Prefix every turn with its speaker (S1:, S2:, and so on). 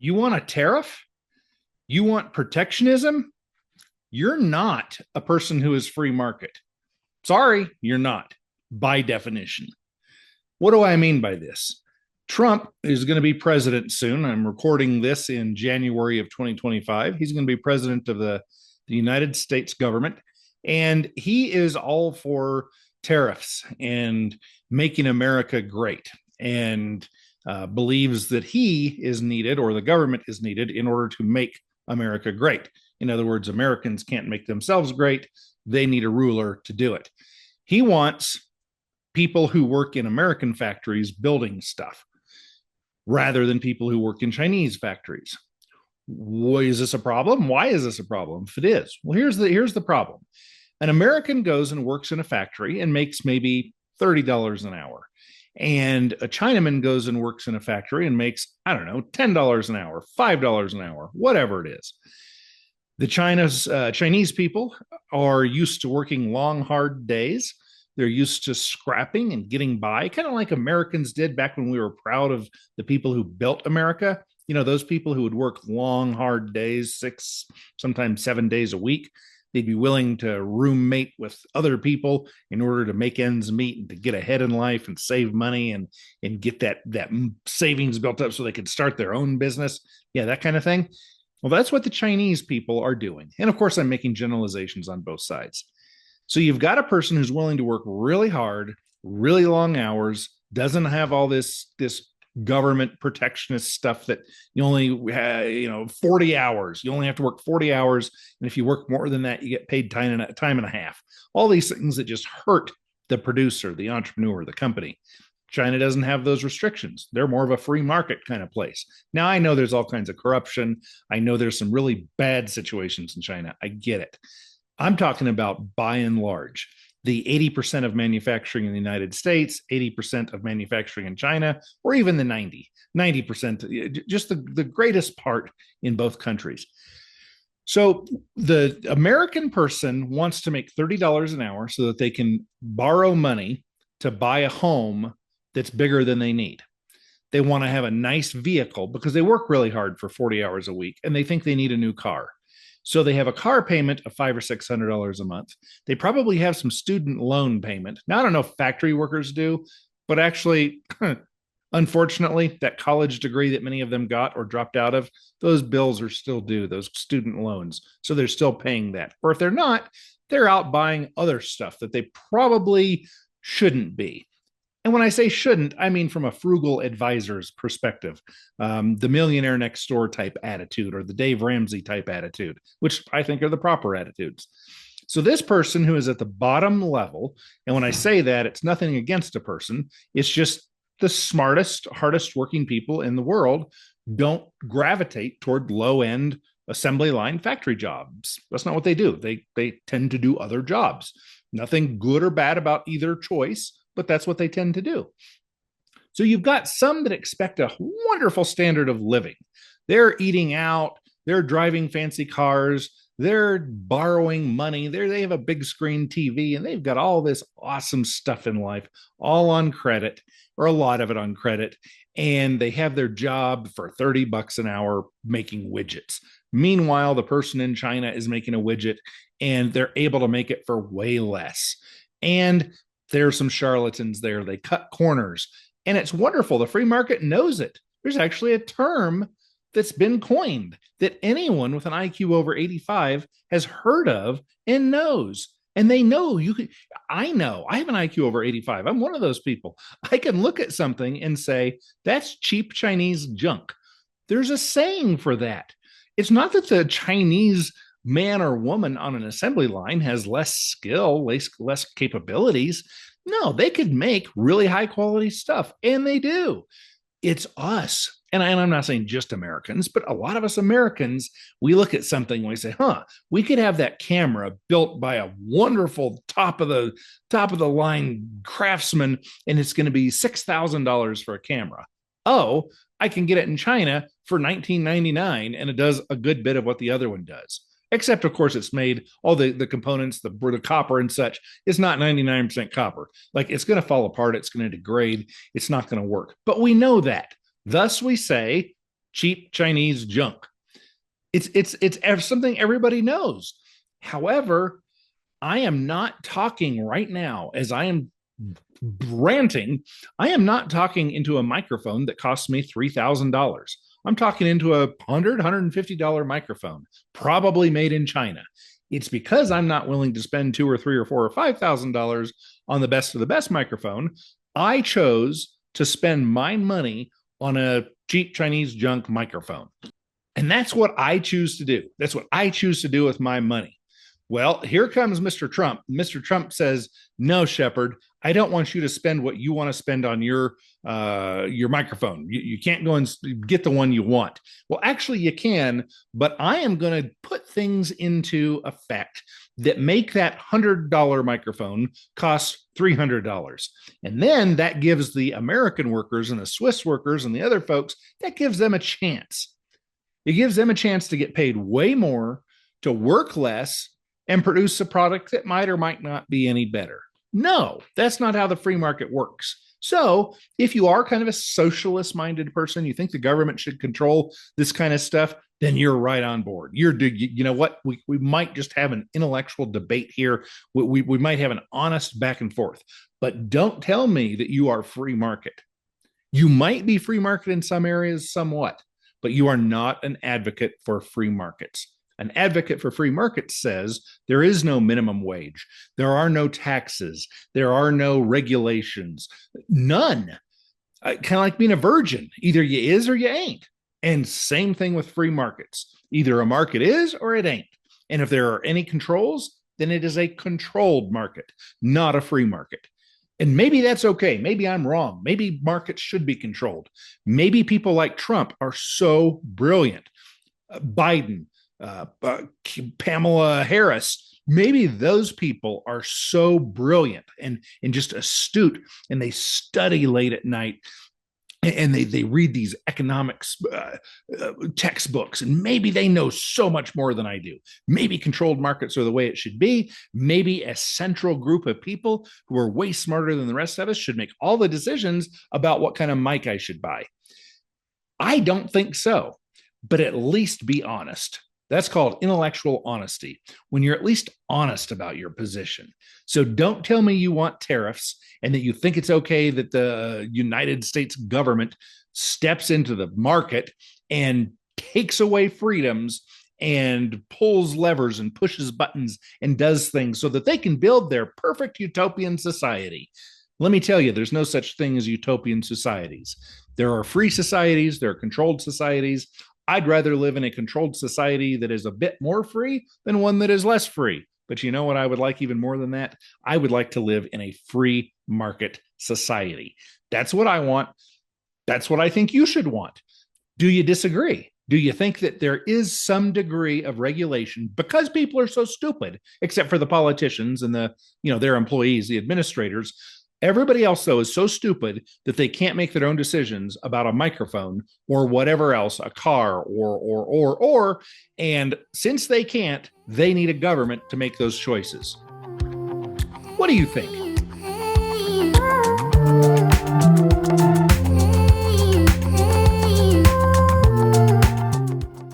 S1: You want a tariff? You want protectionism? You're not a person who is free market. Sorry, you're not, by definition. What do I mean by this? Trump is going to be president soon. I'm recording this in January of 2025. He's going to be president of the United States government. And he is all for tariffs and making America great, and believes that he is needed, or the government is needed, in order to make America great. In other words, Americans can't make themselves great. They need a ruler to do it. He wants people who work in American factories building stuff rather than people who work in Chinese factories. Is this a problem? Why is this a problem? If it is, well, here's the problem. An American goes and works in a factory and makes maybe $30 an hour. And a Chinaman goes and works in a factory and makes, I don't know, $10 an hour, $5 an hour, whatever it is. The Chinese people are used to working long, hard days. They're used to scrapping and getting by, kind of like Americans did back when we were proud of the people who built America. You know, those people who would work long, hard days, 6, sometimes 7 days a week. They'd be willing to roommate with other people in order to make ends meet and to get ahead in life and save money and get that savings built up so they could start their own business. Yeah, that kind of thing. Well, that's what the Chinese people are doing. And of course, I'm making generalizations on both sides. So you've got a person who's willing to work really hard, really long hours, doesn't have all this government protectionist stuff that you only have, 40 hours. You only have to work 40 hours. And if you work more than that, you get paid time and a half. All these things that just hurt the producer, the entrepreneur, the company. China doesn't have those restrictions. They're more of a free market kind of place. Now, I know there's all kinds of corruption. I know there's some really bad situations in China. I get it. I'm talking about by and large, the 80% of manufacturing in the United States, 80% of manufacturing in China, or even the 90%, just the greatest part in both countries. So the American person wants to make $30 an hour so that they can borrow money to buy a home that's bigger than they need. They want to have a nice vehicle because they work really hard for 40 hours a week and they think they need a new car. So they have a car payment of $500 or $600 a month. They probably have some student loan payment. Now, I don't know if factory workers do, but actually, unfortunately, that college degree that many of them got or dropped out of, those bills are still due, those student loans. So they're still paying that. Or if they're not, they're out buying other stuff that they probably shouldn't be. And when I say shouldn't, I mean from a frugal advisor's perspective, the millionaire next door type attitude or the Dave Ramsey type attitude, which I think are the proper attitudes. So this person who is at the bottom level, and when I say that, it's nothing against a person, it's just the smartest, hardest working people in the world don't gravitate toward low end assembly line factory jobs. That's not what they do. They tend to do other jobs. Nothing good or bad about either choice, but that's what they tend to do. So you've got some that expect a wonderful standard of living. They're eating out, they're driving fancy cars, they're borrowing money, they have a big screen TV, and they've got all this awesome stuff in life, all on credit, or a lot of it on credit. And they have their job for $30 an hour making widgets. Meanwhile, the person in China is making a widget and they're able to make it for way less. And there's some charlatans there. They cut corners. And it's wonderful. The free market knows it. There's actually a term that's been coined that anyone with an IQ over 85 has heard of and knows. And they know you can. I know I have an IQ over 85. I'm one of those people. I can look at something and say, that's cheap Chinese junk. There's a saying for that. It's not that the Chinese man or woman on an assembly line has less skill, less capabilities. No, they could make really high quality stuff, and they do. It's us. And I'm not saying just Americans, but a lot of us Americans, we look at something and we say, we could have that camera built by a wonderful top of the line craftsman, and it's going to be $6,000 for a camera. Oh, I can get it in China for $19.99, and it does a good bit of what the other one does. Except, of course, it's made all the components, the copper and such. It's not 99% copper. Like, it's going to fall apart. It's going to degrade. It's not going to work. But we know that. Thus, we say cheap Chinese junk. It's something everybody knows. However, I am not talking right now as I am ranting. I am not talking into a microphone that costs me $3,000. I'm talking into a $150 microphone, probably made in China. It's because I'm not willing to spend $2 or $3 or $4 or $5,000 on the best of the best microphone. I chose to spend my money on a cheap Chinese junk microphone. And that's what I choose to do. That's what I choose to do with my money. Well, here comes Mr. Trump. Mr. Trump says, no, Shepard, I don't want you to spend what you want to spend on your microphone. You can't go and get the one you want. Well, actually, you can, but I am going to put things into effect that make that $100 microphone cost $300. And then that gives the American workers and the Swiss workers and the other folks, that gives them a chance. It gives them a chance to get paid way more, to work less, and produce a product that might or might not be any better. No, that's not how the free market works. So if you are kind of a socialist-minded person, you think the government should control this kind of stuff, then you're right on board. You know what? We might just have an intellectual debate here. We might have an honest back and forth. But don't tell me that you are free market. You might be free market in some areas somewhat, but you are not an advocate for free markets. An advocate for free markets says there is no minimum wage. There are no taxes. There are no regulations. None. Kind of like being a virgin. Either you is or you ain't. And same thing with free markets. Either a market is or it ain't. And if there are any controls, then it is a controlled market, not a free market. And maybe that's okay. Maybe I'm wrong. Maybe markets should be controlled. Maybe people like Trump are so brilliant. Biden, Pamela Harris, maybe those people are so brilliant and just astute, and they study late at night, and they read these economics textbooks, and maybe they know so much more than I do. Maybe controlled markets are the way it should be. Maybe a central group of people who are way smarter than the rest of us should make all the decisions about what kind of mic I should buy. I don't think so, but at least be honest. That's called intellectual honesty, when you're at least honest about your position. So don't tell me you want tariffs and that you think it's okay that the United States government steps into the market and takes away freedoms and pulls levers and pushes buttons and does things so that they can build their perfect utopian society. Let me tell you, there's no such thing as utopian societies. There are free societies, there are controlled societies. I'd rather live in a controlled society that is a bit more free than one that is less free. But you know what I would like even more than that? I would like to live in a free market society. That's what I want. That's what I think you should want. Do you disagree? Do you think that there is some degree of regulation because people are so stupid, except for the politicians and their employees, the administrators? Everybody else, though, is so stupid that they can't make their own decisions about a microphone or whatever else, a car and since they can't, they need a government to make those choices. What do you think?